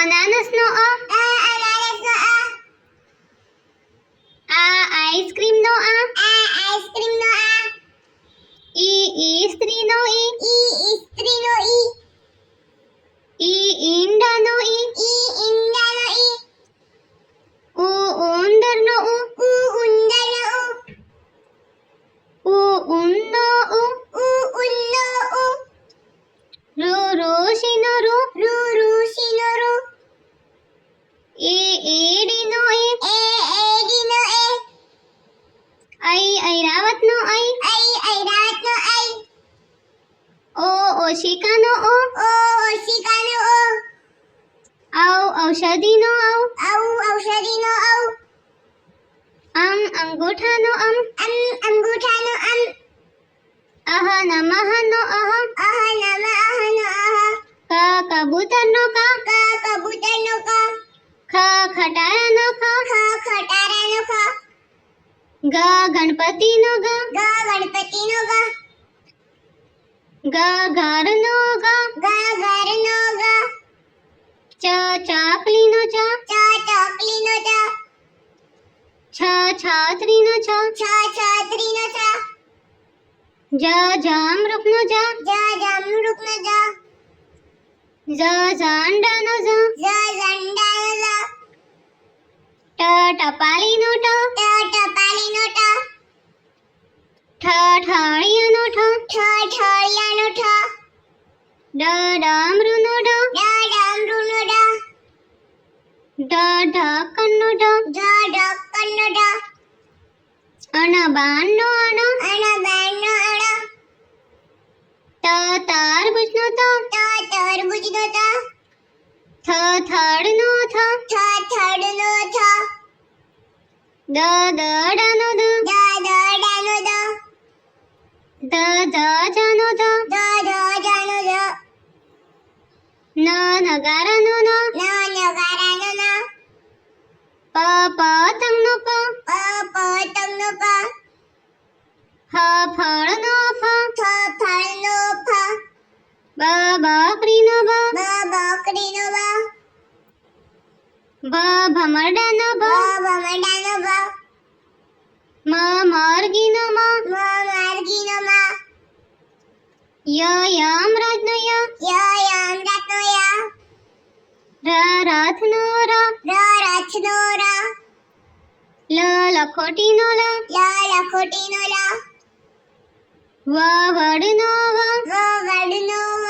અનાનસનો અ. અનાનસનો આ. આઈસ્ક્રીમનો આ. આઈસ્ક્રીમનો આ. ઈસ્ત્રીનો ઈ. ઇસ્ત્રીનો ઈ. ઈંડાનો ઈ. ઈંડાનો ઈ. ઉંદરનો ઉ. ઉંદરનો ઉ. ઉનનો ઉ. ઉનનો ઉ. ઋષિનો ઋ. ઋષિનો ઋ. એડીનો એ. એડીનો એ. ઐરાવતનો ઐ. ઐરાવતનો ઐ. ઓશિકાનો ઓ. ઓશિકાનો ઓ. ઔષધિનો ઔ. ઔષધિનો ઔ. અંગૂઠાનો અમ. અંગૂઠાનો અમ. નમઃનો અહ. નમઃનો અહ. કબૂતરનો કા. કબૂતરનો ક. ખટારાનો ખ. ખટારાનો ખ. ગણપતિનો ગ. ગણપતિનો ગ. ઘરનો ગ. ઘરનો ગ. ચાકલીનો ચ. ચોકલીનો ચ. છત્રીનો છ. છત્રીનો છ. જામરૂપનો જા. જામરૂપનો જ. ઝંડાનો ઝ. ઝંડાનો ઝ. ટપાલીનો ટ. ટપાલીનો ટ. ઠળિયાનો ઠ. ઠળિયાનો ઠ. ડમરૂનો ડ. ડમરૂનો ડ. ઢક્કનનો ઢ. ઢક્કનનો ઢ. બાણનો અણ. બાણનો અણ. તરબૂચનો ત. તરબૂચનો ત. થડનો થ. થડનો થ. દડાનો દ. દડાનો દ. ધજાનો ધ. ધજાનો ધ. નગારાનો ન. નગારાનો ન. પતંગનો પ. પતંગનો પ. ફળનો ફ. ફળનો ફ. બકરીનો બ. બકરીનો બ. ભમરડાનો ભ. ભમરડાનો ભ. મરઘીનો મ. મરઘીનો મ. યમરાજનો ય. યમરાજનો ય. રથનો ર. રથનો ર. લખોટીનો લ. લખોટીનો લ. વડનો વ. વડનો વ.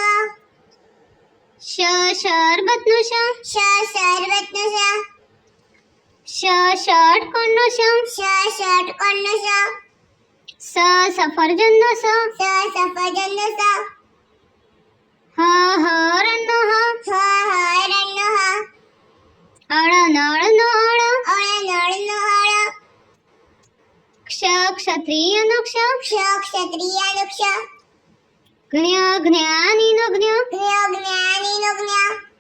શરબતનો શ. શરબતનો શ. ષટકોણનો શ. ષટકોણનો શ. સફરજનનો સ. સફરજનનો સ. હરણનો હ. હરણનો હ. નળનો અળ. નળનો હળ. ક્ષત્રિયનો ક્ષ. ક્ષત્રિયનો ક્ષ. જ્ઞાનીનો જ્ઞ. જ્ઞાનીનો જ્ઞ.